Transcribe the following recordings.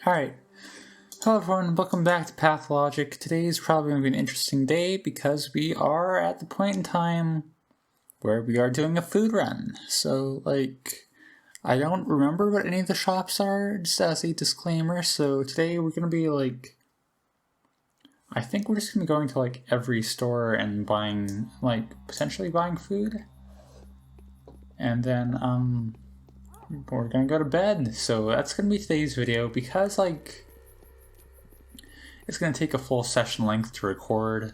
Alright, hello everyone, welcome back to Pathologic. Today is probably going to be an interesting day because we are at the point in time where we are doing a food run. So, I don't remember what any of the shops are, just as a disclaimer. So today we're going to be I think we're just going to be going to every store and buying, potentially buying food. And then, we're gonna go to bed. So that's gonna be today's video because it's gonna take a full session length to record.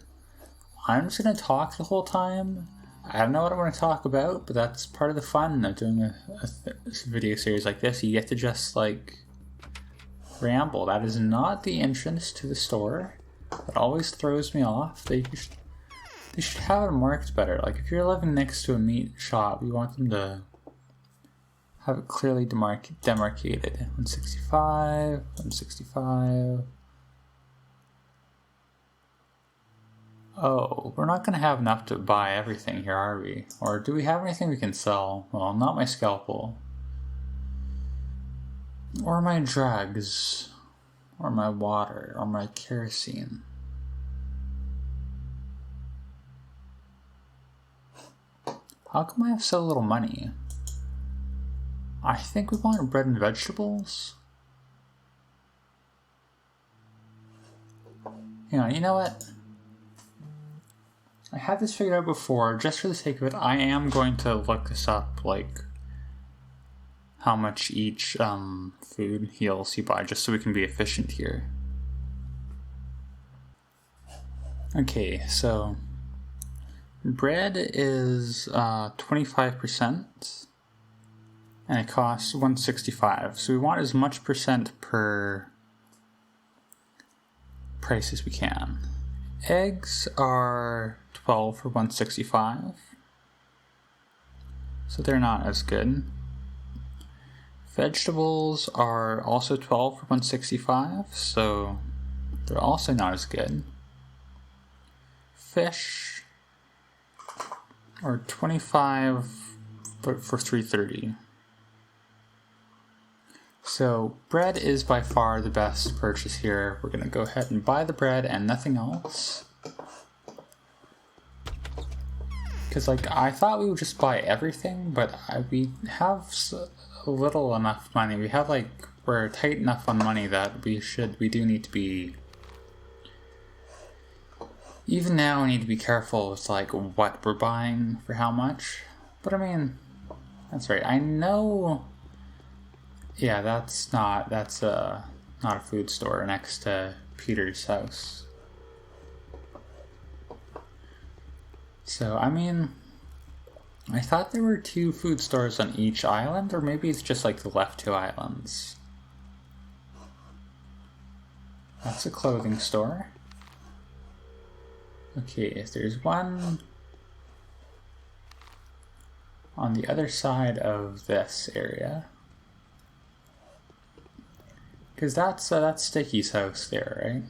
I'm just gonna talk the whole time. I don't know what I want to talk about, but that's part of the fun of doing a video series like this. You get to just ramble. That is not the entrance to the store. That always throws me off. They should have it marked better. If you're living next to a meat shop, you want them to have it clearly demarcated. 165, 165. Oh, we're not going to have enough to buy everything here, are we? Or do we have anything we can sell? Well, not my scalpel. Or my drugs. Or my water. Or my kerosene. How come I have so little money? I think we want bread and vegetables. Hang on, you know what? I had this figured out before. Just for the sake of it, I am going to look this up, how much each food heals you buy, just so we can be efficient here. Okay, so bread is 25%. And it costs 165. So we want as much percent per price as we can. Eggs are 12 for 165. So they're not as good. Vegetables are also 12 for 165. So they're also not as good. Fish are 25 for 330. So bread is by far the best purchase here. We're going to go ahead and buy the bread and nothing else. Because I thought we would just buy everything, but we have little enough money. We have we're tight enough on money that we do need to be, even now we need to be careful with what we're buying for how much. But I mean, that's right. I know. Yeah, that's not a food store next to Peter's house. So, I mean, I thought there were 2 food stores on each island, or maybe it's just the left 2 islands. That's a clothing store. Okay, there's one on the other side of this area. Because that's Sticky's house there,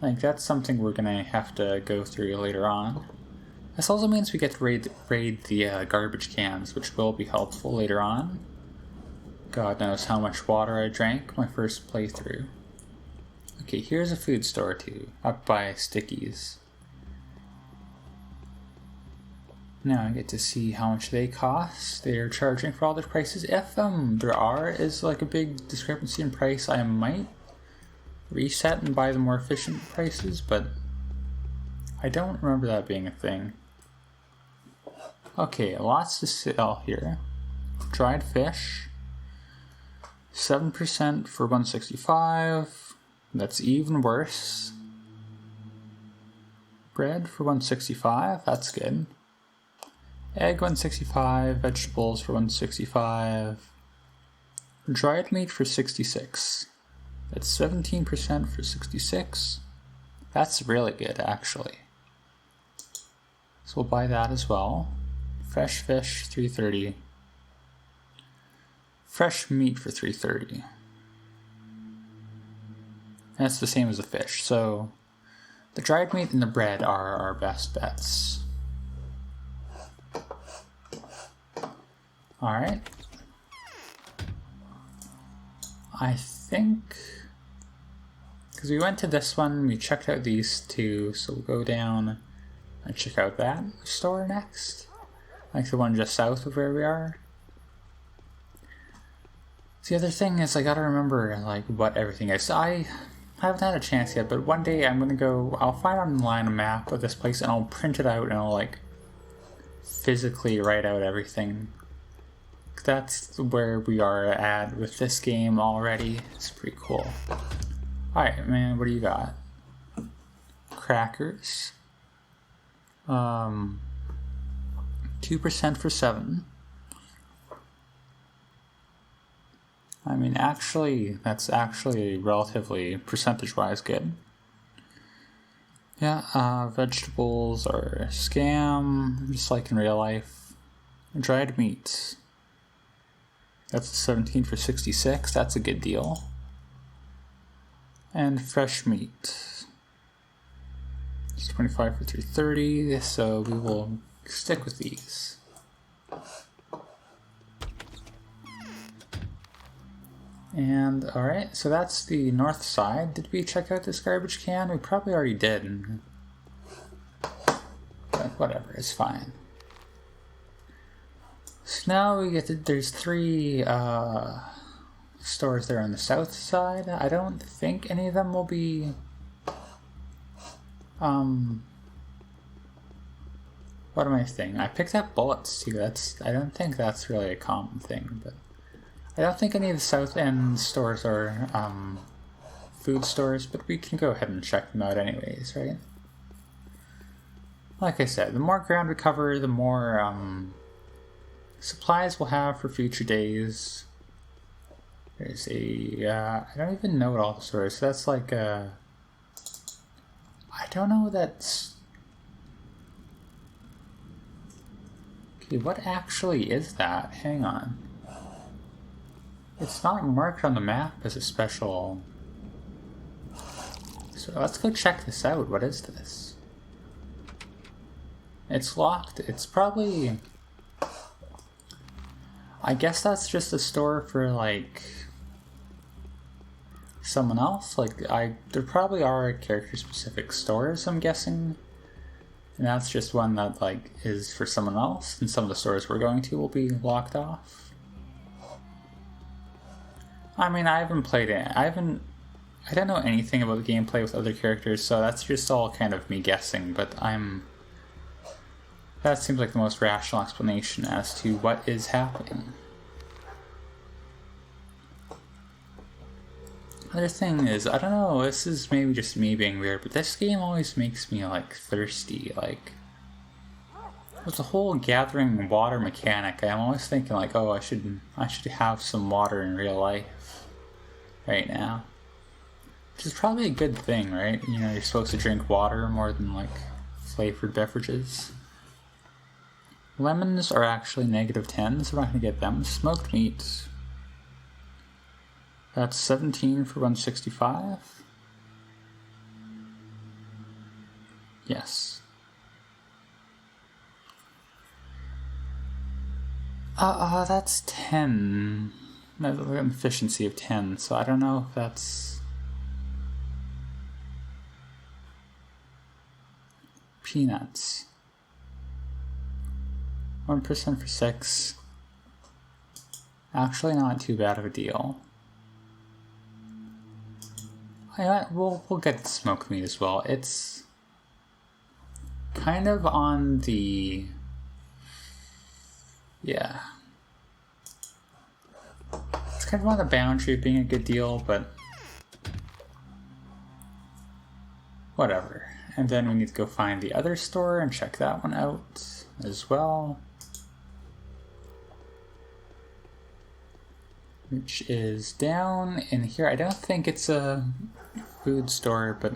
right? That's something we're gonna have to go through later on. This also means we get to raid the garbage cans, which will be helpful later on. God knows how much water I drank my first playthrough. Okay, here's a food store too, up by Sticky's. Now I get to see how much they cost. They're charging for all their prices. If there is a big discrepancy in price, I might reset and buy the more efficient prices, but I don't remember that being a thing. Okay, lots to sell here. Dried fish, 7% for 165. That's even worse. Bread for 165, that's good. Egg 165, vegetables for 165, dried meat for 66. That's 17% for 66. That's really good, actually. So we'll buy that as well. Fresh fish, 330. Fresh meat for 330. That's the same as the fish. So the dried meat and the bread are our best bets. Alright. I think, because we went to this one, we checked out these two, so we'll go down and check out that store next. Like the one just south of where we are. The other thing is I gotta remember like what everything is. I haven't had a chance yet, but one day I'm gonna go, I'll find online a map of this place and I'll print it out and I'll like physically write out everything. That's where we are at with this game already. It's pretty cool. Alright, man, what do you got? Crackers. 2% for 7. I mean, actually, that's actually relatively percentage-wise good. Yeah, vegetables are a scam, just like in real life. Dried meats. That's 17 for 66, that's a good deal. And fresh meat. It's 25 for 330, so we will stick with these. And, alright, so that's the north side. Did we check out this garbage can? We probably already did. But whatever, it's fine. So now we get to, there's 3 stores there on the south side. I don't think any of them will be, what am I thinking? I picked up bullets too. I don't think that's really a common thing, but I don't think any of the South End stores are food stores, but we can go ahead and check them out anyways, right? Like I said, the more ground we cover, the more supplies we'll have for future days. There's I don't even know what all the stores. So that's like I don't know. That's okay. What actually is that? Hang on. It's not marked on the map as a special. So let's go check this out. What is this? It's locked. It's probably, I guess that's just a store for like someone else. Like there probably are character specific stores, I'm guessing. And that's just one that like is for someone else, and some of the stores we're going to will be locked off. I mean, I haven't played it. I don't know anything about the gameplay with other characters, so that's just all kind of me guessing, but that seems like the most rational explanation as to what is happening. Other thing is, I don't know, this is maybe just me being weird, but this game always makes me like thirsty, like with the whole gathering water mechanic. I'm always thinking like, oh, I should have some water in real life right now, which is probably a good thing, right? You know, you're supposed to drink water more than like flavored beverages. Lemons are actually -10, so we're not gonna get them. Smoked meat. That's 17 for 165. Yes. That's 10. An efficiency of 10, so I don't know if that's peanuts. 1% for 6. Actually not too bad of a deal. We'll get the smoked meat as well. It's kind of on the, yeah. It's kind of on the boundary of being a good deal, but whatever. And then we need to go find the other store and check that one out as well. Which is down in here. I don't think it's a food store, but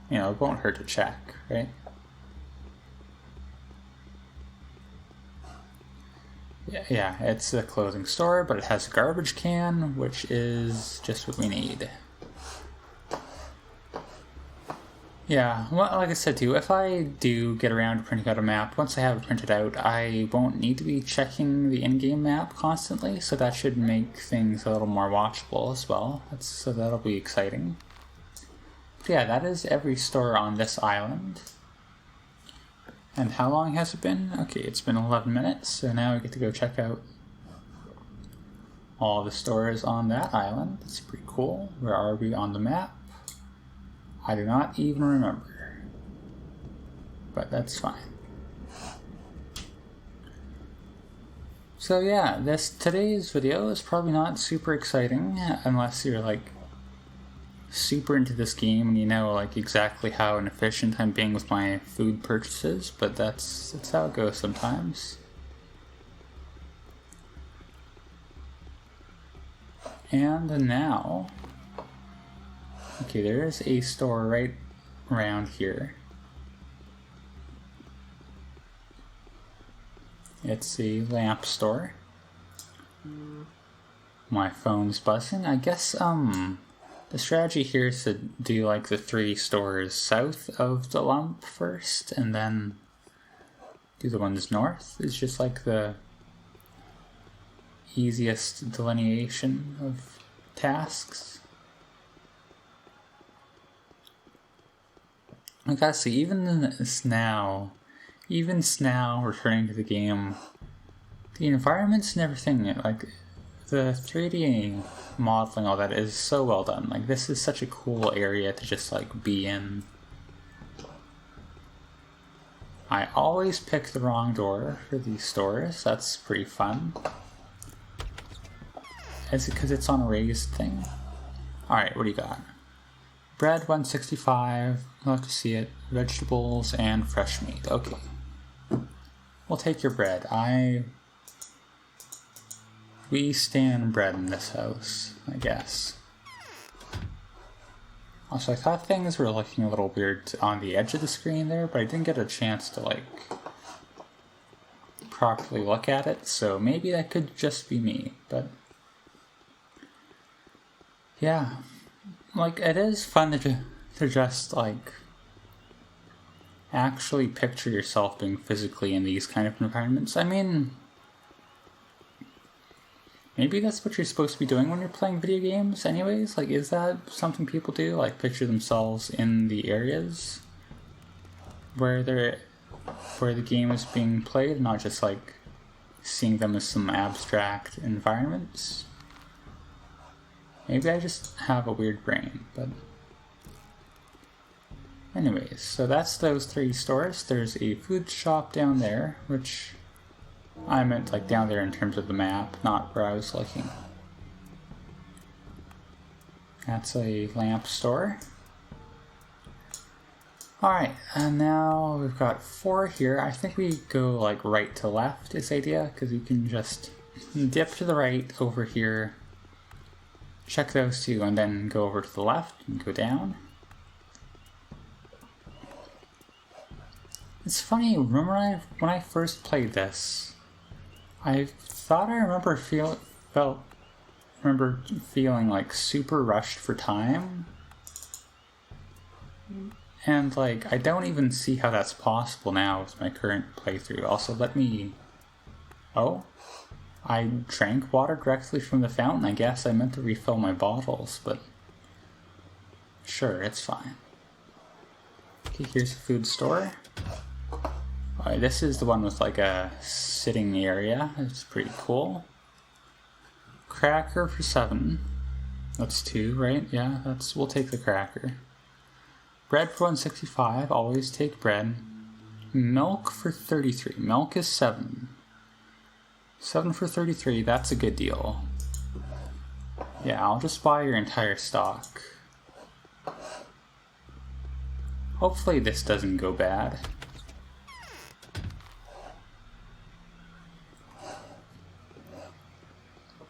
you know, it won't hurt to check, right? Yeah, it's a clothing store, but it has a garbage can, which is just what we need. Yeah, well, like I said too, if I do get around to printing out a map, once I have it printed out, I won't need to be checking the in-game map constantly, so that should make things a little more watchable as well. So that'll be exciting. But yeah, that is every store on this island. And how long has it been? Okay, it's been 11 minutes, so now we get to go check out all the stores on that island. It's pretty cool. Where are we on the map? I do not even remember. But that's fine. So yeah, today's video is probably not super exciting unless you're like super into this game and you know like exactly how inefficient I'm being with my food purchases, but that's how it goes sometimes. And now, okay, there is a store right around here. It's a lamp store. My phone's buzzing. I guess the strategy here is to do like the 3 stores south of the lump first and then do the ones north. It's just like the easiest delineation of tasks. I gotta say, even now returning to the game, the environments and everything, like the 3D modeling, all that is so well done. Like, this is such a cool area to just like be in. I always pick the wrong door for these stores. That's pretty fun. Is it because it's on a raised thing? Alright, what do you got? Bread, 165. I'll have to see it. Vegetables and fresh meat. Okay. We'll take your bread. We stand bread in this house, I guess. Also, I thought things were looking a little weird on the edge of the screen there, but I didn't get a chance to, like, properly look at it, so maybe that could just be me, but... yeah. Like, it is fun to just, like, actually picture yourself being physically in these kind of environments. I mean... maybe that's what you're supposed to be doing when you're playing video games anyways? Like, is that something people do? Like, picture themselves in the areas where the game is being played, not just, like, seeing them as some abstract environments? Maybe I just have a weird brain, but... anyways, so that's those 3 stores. There's a food shop down there, which... I meant like down there in terms of the map, not where I was looking. That's a lamp store. Alright, and now we've got 4 here. I think we go like right to left is the idea, because you can just dip to the right over here, check those 2, and then go over to the left and go down. It's funny, remember when I first played this, I thought I remember feeling like super rushed for time. And like, I don't even see how that's possible now with my current playthrough. Also, oh, I drank water directly from the fountain. I guess I meant to refill my bottles, but sure, it's fine. Okay, here's a food store. Alright, this is the one with like a sitting area. It's pretty cool. Cracker for 7. That's 2, right? Yeah, we'll take the cracker. Bread for 165. Always take bread. Milk for 33. Milk is 7. 7 for 33. That's a good deal. Yeah, I'll just buy your entire stock. Hopefully this doesn't go bad.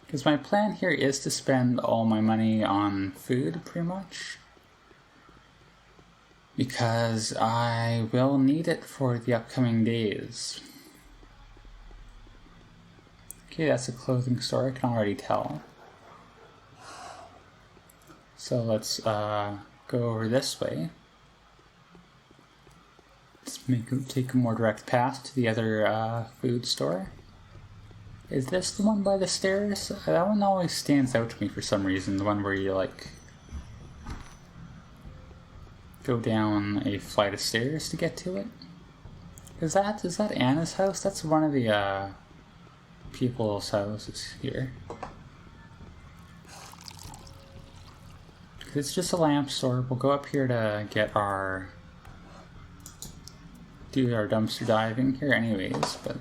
Because my plan here is to spend all my money on food, pretty much. Because I will need it for the upcoming days. Okay, that's a clothing store, I can already tell. So let's go over this way. take a more direct path to the other food store. Is this the one by the stairs? That one always stands out to me for some reason. The one where you like go down a flight of stairs to get to it. Is that Anna's house? That's one of the people's houses here. It's just a lamp store. We'll go up here to do our dumpster diving here anyways, but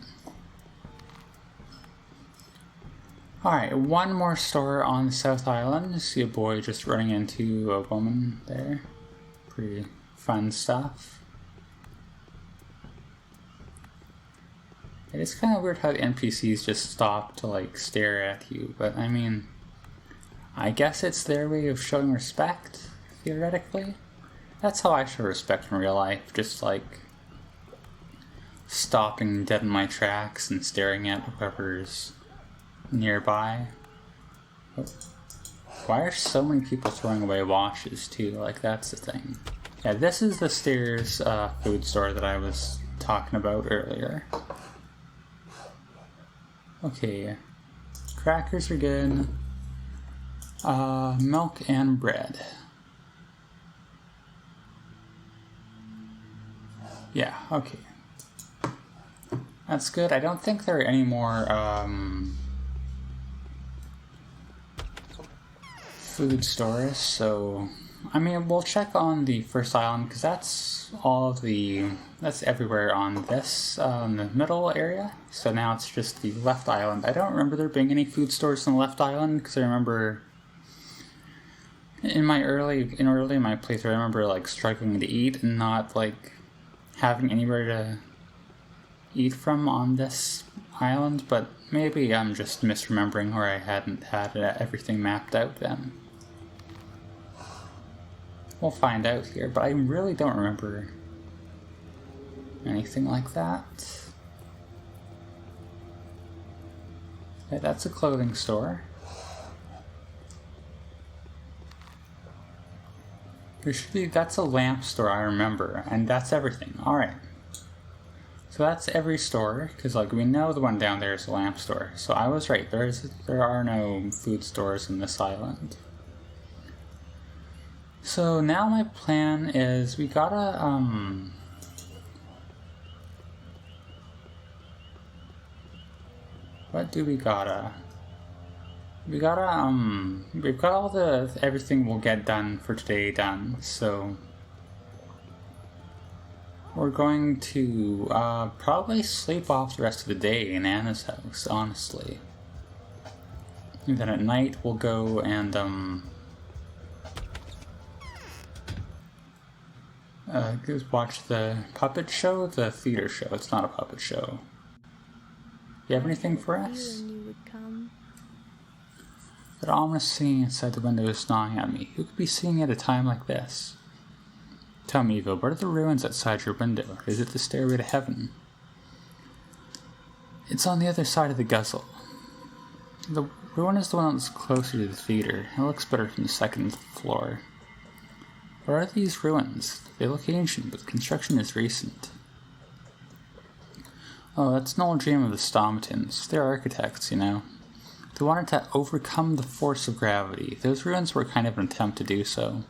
alright, one more store on the South Island. See a boy just running into a woman there. Pretty fun stuff. It is kind of weird how the NPCs just stop to like stare at you, but I mean, I guess it's their way of showing respect, theoretically. That's how I show respect in real life, just like stopping dead in my tracks and staring at whoever's nearby. Why are so many people throwing away washes too? Like, that's the thing. Yeah, this is the stairs food store that I was talking about earlier. Okay, crackers are good. Milk and bread. Yeah, okay. That's good. I don't think there are any more food stores, so I mean, we'll check on the first island because that's everywhere on this in the middle area. So now it's just the left island. I don't remember there being any food stores on the left island because I remember in my playthrough, I remember like struggling to eat and not like having anywhere to eat from on this island, but maybe I'm just misremembering or I hadn't had everything mapped out then. We'll find out here, but I really don't remember anything like that. Okay, that's a clothing store. That's a lamp store, I remember, and that's everything. Alright. So that's every store, because like we know the one down there is a lamp store. So I was right, there are no food stores in this island. So now my plan is we gotta what do we gotta? We've got all everything we'll get done for today done, so we're going to probably sleep off the rest of the day in Anna's house, honestly. And then at night we'll go and watch the puppet show, the theater show. It's not a puppet show. You have anything for us? That ominous singing inside the window is gnawing at me. Who could be singing at a time like this? Tell me, Eva, what are the ruins outside your window? Is it the stairway to heaven? It's on the other side of the guzzle. The ruin is the one that's closer to the theater. It looks better from the second floor. What are these ruins? They look ancient, but the construction is recent. Oh, that's an old dream of the Stomatans. They're architects, you know. They wanted to overcome the force of gravity. Those ruins were kind of an attempt to do so.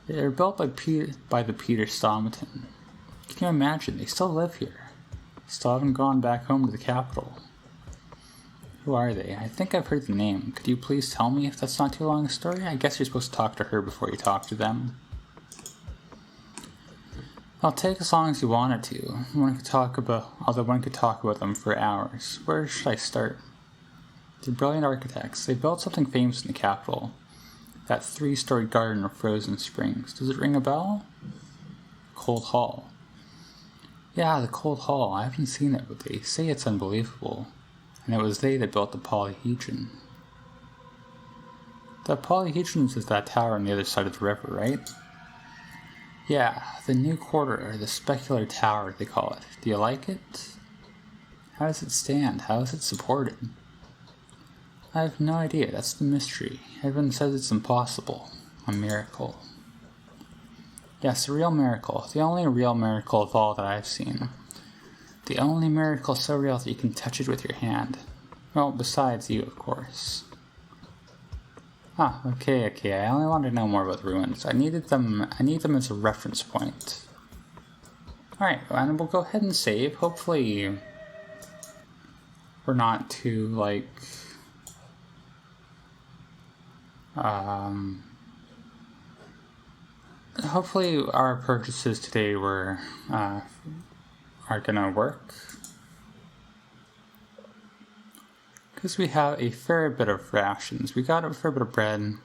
They were built by the Peter Stomaton. Can you imagine? They still live here. Still haven't gone back home to the capital. Who are they? I think I've heard the name. Could you please tell me if that's not too long a story? I guess you're supposed to talk to her before you talk to them. I'll take as long as you want it to. One could talk about them for hours. Where should I start? They're brilliant architects. They built something famous in the capital. That 3-story garden of frozen springs. Does it ring a bell? Cold Hall. Yeah, the Cold Hall. I haven't seen it, but they say it's unbelievable. And it was they that built the polyhedron. The polyhedron is that tower on the other side of the river, right? Yeah, the new quarter, or the specular tower, they call it. Do you like it? How does it stand? How is it supported? I have no idea. That's the mystery. Everyone says it's impossible. A miracle. Yes, a real miracle. The only real miracle of all that I've seen. The only miracle so real that you can touch it with your hand. Well, besides you, of course. Ah, okay. I only wanted to know more about the ruins. I need them as a reference point. Alright, and we'll go ahead and save. Hopefully we're not too, like, hopefully our purchases today are gonna work. Because we have a fair bit of rations. We got a fair bit of bread.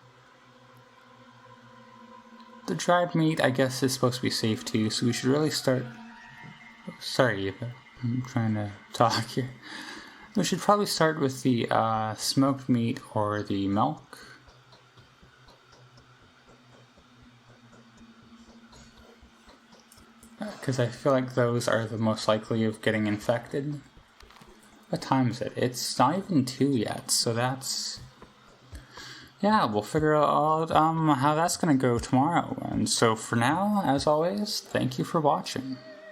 The dried meat, I guess, is supposed to be safe too, so we should really start... Sorry, but I'm trying to talk here. We should probably start with the smoked meat or the milk. Because I feel like those are the most likely of getting infected. What time is it? It's not even 2 yet, so that's... Yeah, we'll figure out how that's going to go tomorrow. And so for now, as always, thank you for watching.